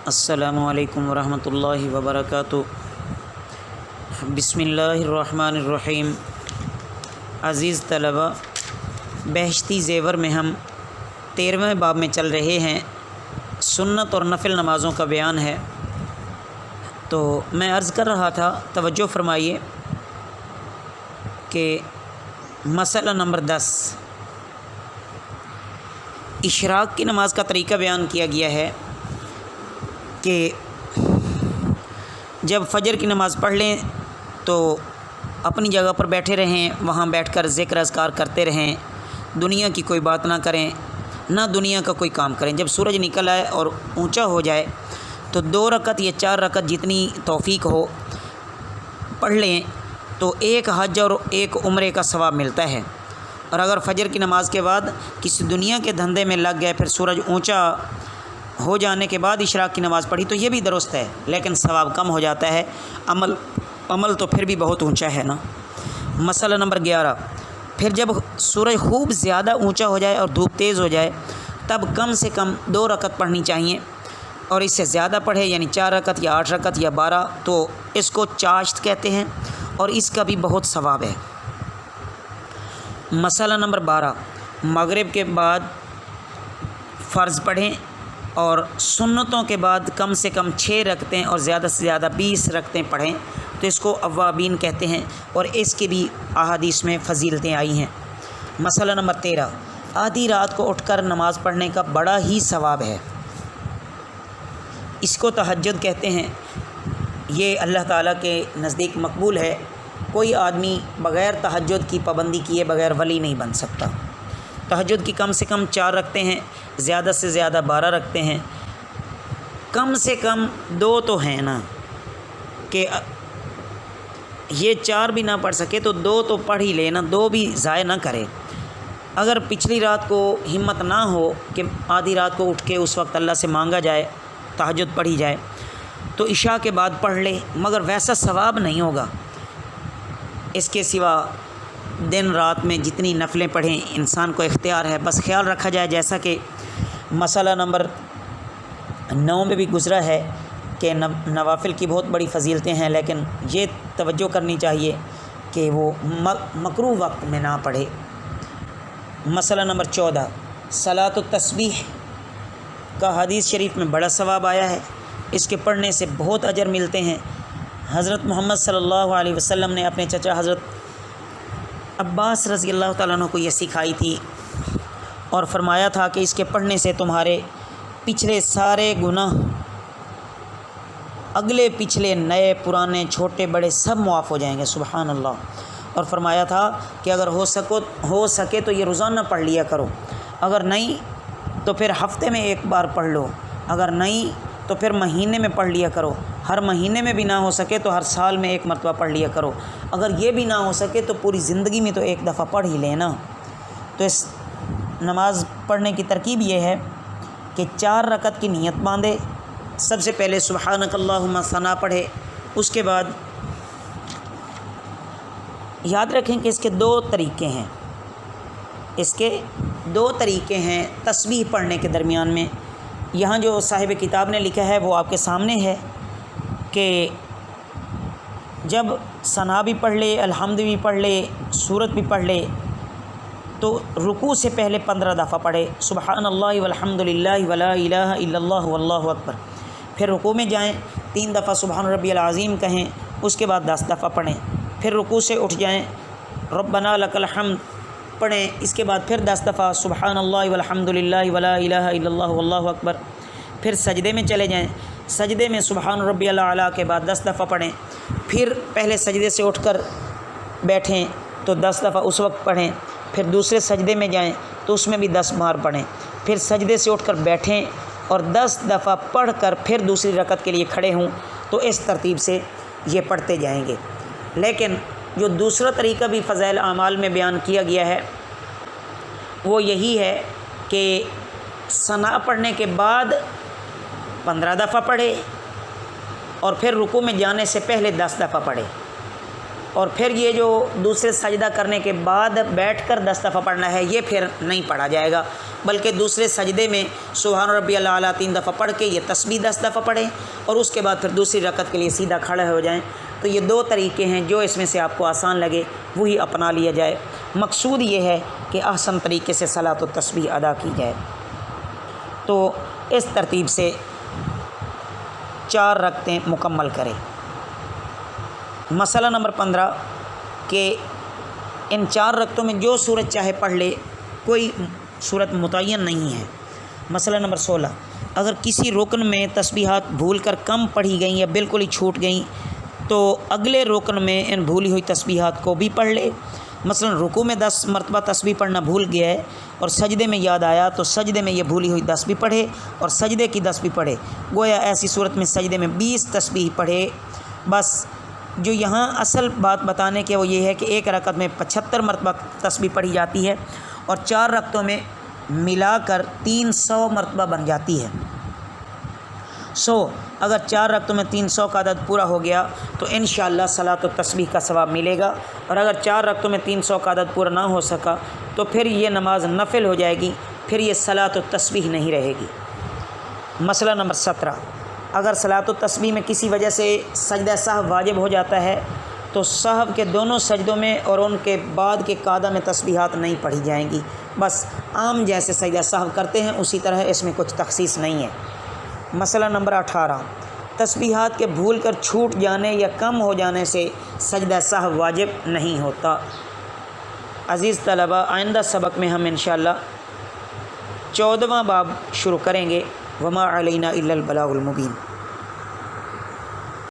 السلام علیکم ورحمۃ اللہ وبرکاتہ۔ بسم اللہ الرحمن الرحیم۔ عزیز طلبہ، بہشتی زیور میں ہم 13ویں باب میں چل رہے ہیں۔ سنت اور نفل نمازوں کا بیان ہے۔ تو میں عرض کر رہا تھا، توجہ فرمائیے کہ مسئلہ نمبر 10 اشراق کی نماز کا طریقہ بیان کیا گیا ہے کہ جب فجر کی نماز پڑھ لیں تو اپنی جگہ پر بیٹھے رہیں، وہاں بیٹھ کر ذکر اذکار کرتے رہیں، دنیا کی کوئی بات نہ کریں، نہ دنیا کا کوئی کام کریں۔ جب سورج نکل آئے اور اونچا ہو جائے تو 2 رکعت یا 4 رکعت جتنی توفیق ہو پڑھ لیں تو ایک حج اور ایک عمرے کا ثواب ملتا ہے۔ اور اگر فجر کی نماز کے بعد کسی دنیا کے دھندے میں لگ گئے، پھر سورج اونچا ہو جانے کے بعد اشراق کی نماز پڑھی تو یہ بھی درست ہے، لیکن ثواب کم ہو جاتا ہے، عمل تو پھر بھی بہت اونچا ہے نا۔ مسئلہ نمبر 11 پھر جب سورج خوب زیادہ اونچا ہو جائے اور دھوپ تیز ہو جائے تب کم سے کم 2 رکعت پڑھنی چاہیے، اور اس سے زیادہ پڑھے یعنی 4 رکعت یا 8 رکعت یا 12 تو اس کو چاشت کہتے ہیں، اور اس کا بھی بہت ثواب ہے۔ مسئلہ نمبر 12 مغرب کے بعد فرض پڑھیں اور سنتوں کے بعد کم سے کم 6 رکعتیں اور زیادہ سے زیادہ 20 رکعتیں پڑھیں تو اس کو اوابین کہتے ہیں، اور اس کی بھی احادیث میں فضیلتیں آئی ہیں۔ مسئلہ نمبر 13 آدھی رات کو اٹھ کر نماز پڑھنے کا بڑا ہی ثواب ہے، اس کو تہجد کہتے ہیں۔ یہ اللہ تعالیٰ کے نزدیک مقبول ہے۔ کوئی آدمی بغیر تہجد کی پابندی کیے بغیر ولی نہیں بن سکتا۔ تہجد کی کم سے کم 4 رکعتیں ہیں، زیادہ سے زیادہ 12 رکعتیں ہیں، کم سے کم 2 تو ہیں نا، کہ یہ 4 بھی نہ پڑھ سکے تو 2 تو پڑھ ہی لے نا، 2 بھی ضائع نہ کرے۔ اگر پچھلی رات کو ہمت نہ ہو کہ آدھی رات کو اٹھ کے اس وقت اللہ سے مانگا جائے، تہجد پڑھی جائے تو عشاء کے بعد پڑھ لے، مگر ویسا ثواب نہیں ہوگا۔ اس کے سوا دن رات میں جتنی نفلیں پڑھیں انسان کو اختیار ہے، بس خیال رکھا جائے جیسا کہ مسئلہ نمبر 9 میں بھی گزرا ہے کہ نوافل کی بہت بڑی فضیلتیں ہیں، لیکن یہ توجہ کرنی چاہیے کہ وہ مکروہ وقت میں نہ پڑھے۔ مسئلہ نمبر 14 صلاۃ التسبیح کا حدیث شریف میں بڑا ثواب آیا ہے، اس کے پڑھنے سے بہت اجر ملتے ہیں۔ حضرت محمد صلی اللہ علیہ وسلم نے اپنے چچا حضرت عباس رضی اللہ تعالیٰ عنہ کو یہ سکھائی تھی، اور فرمایا تھا کہ اس کے پڑھنے سے تمہارے پچھلے سارے گناہ، اگلے پچھلے نئے پرانے چھوٹے بڑے سب معاف ہو جائیں گے، سبحان اللہ۔ اور فرمایا تھا کہ اگر ہو سکے تو یہ روزانہ پڑھ لیا کرو، اگر نہیں تو پھر ہفتے میں 1 بار پڑھ لو، اگر نہیں تو پھر مہینے میں پڑھ لیا کرو، ہر مہینے میں بھی نہ ہو سکے تو ہر سال میں 1 مرتبہ پڑھ لیا کرو، اگر یہ بھی نہ ہو سکے تو پوری زندگی میں تو 1 دفعہ پڑھ ہی لینا۔ تو اس نماز پڑھنے کی ترکیب یہ ہے کہ 4 رکعت کی نیت باندھے، سب سے پہلے سبحانک اللہم ثنا پڑھے، اس کے بعد یاد رکھیں کہ اس کے 2 طریقے ہیں، تسبیح پڑھنے کے درمیان میں۔ یہاں جو صاحب کتاب نے لکھا ہے وہ آپ کے سامنے ہے کہ جب ثنا بھی پڑھ لے، الحمد بھی پڑھ لے، سورت بھی پڑھ لے تو رکوع سے پہلے 15 دفعہ پڑھے سبحان اللہ والحمد للہ ولا الہ الا اللہ واللہ اکبر، پھر رکوع میں جائیں 3 دفعہ سبحان ربی العظیم کہیں، اس کے بعد 10 دفعہ پڑھیں، پھر رکوع سے اٹھ جائیں ربنا لک الحمد پڑھیں، اس کے بعد پھر 10 دفعہ سبحان اللہ والحمد للہ ولا الہ الا اللہ واللہ اکبر، پھر سجدے میں چلے جائیں، سجدے میں سبحان ربی الاعلیٰ کے بعد 10 دفعہ پڑھیں، پھر پہلے سجدے سے اٹھ کر بیٹھیں تو 10 دفعہ اس وقت پڑھیں، پھر دوسرے سجدے میں جائیں تو اس میں بھی 10 بار پڑھیں، پھر سجدے سے اٹھ کر بیٹھیں اور 10 دفعہ پڑھ کر پھر دوسری رکعت کے لیے کھڑے ہوں، تو اس ترتیب سے یہ پڑھتے جائیں گے۔ لیکن جو دوسرا طریقہ بھی فضائل اعمال میں بیان کیا گیا ہے وہ یہی ہے کہ ثنا پڑھنے کے بعد 15 دفعہ پڑھے، اور پھر رکوع میں جانے سے پہلے 10 دفعہ پڑھے، اور پھر یہ جو دوسرے سجدہ کرنے کے بعد بیٹھ کر 10 دفعہ پڑھنا ہے یہ پھر نہیں پڑھا جائے گا، بلکہ دوسرے سجدے میں سبحان ربی الاعلیٰ 3 دفعہ پڑھ کے یہ تسبیح 10 دفعہ پڑھیں اور اس کے بعد پھر دوسری رکعت کے لیے سیدھا کھڑے ہو جائیں۔ تو یہ 2 طریقے ہیں، جو اس میں سے آپ کو آسان لگے وہی اپنا لیا جائے۔ مقصود یہ ہے کہ احسن طریقے سے صلاۃ و تسبیح ادا کی جائے۔ تو اس ترتیب سے 4 رکعتیں مکمل کریں۔ مسئلہ نمبر 15 کہ ان 4 رکعتوں میں جو صورت چاہے پڑھ لے، کوئی صورت متعین نہیں ہے۔ مسئلہ نمبر 16 اگر کسی رکن میں تسبیحات بھول کر کم پڑھی گئیں یا بالکل ہی چھوٹ گئیں تو اگلے رکن میں ان بھولی ہوئی تسبیحات کو بھی پڑھ لے۔ مثلا رکوع میں 10 مرتبہ تسبیح پڑھنا بھول گیا ہے اور سجدے میں یاد آیا تو سجدے میں یہ بھولی ہوئی 10 بھی پڑھے اور سجدے کی 10 بھی پڑھے۔ گویا ایسی صورت میں سجدے میں 20 تسبیح پڑھے۔ بس جو یہاں اصل بات بتانے کے وہ یہ ہے کہ ایک رکعت میں 75 مرتبہ تسبیح پڑھی جاتی ہے اور 4 رکعتوں میں ملا کر 300 مرتبہ بن جاتی ہے۔ اگر 4 رکعتوں میں 300 کا عدد پورا ہو گیا تو انشاءاللہ صلاۃ و تسبیح کا ثواب ملے گا، اور اگر 4 رکعتوں میں 300 کا عدد پورا نہ ہو سکا تو پھر یہ نماز نفل ہو جائے گی، پھر یہ صلاۃ و تسبیح نہیں رہے گی۔ مسئلہ نمبر 17 اگر صلاۃ و تسبیح میں کسی وجہ سے سجدہ سہو واجب ہو جاتا ہے تو سہو کے دونوں سجدوں میں اور ان کے بعد کے قعدہ میں تسبیحات نہیں پڑھی جائیں گی، بس عام جیسے سجدہ سہو کرتے ہیں اسی طرح، اس میں کچھ تخصیص نہیں ہے۔ مسئلہ نمبر 18 تسبیحات کے بھول کر چھوٹ جانے یا کم ہو جانے سے سجدہ سہو واجب نہیں ہوتا۔ عزیز طلبہ، آئندہ سبق میں ہم انشاءاللہ 14واں باب شروع کریں گے۔ وما علینا الا البلاغ المبین۔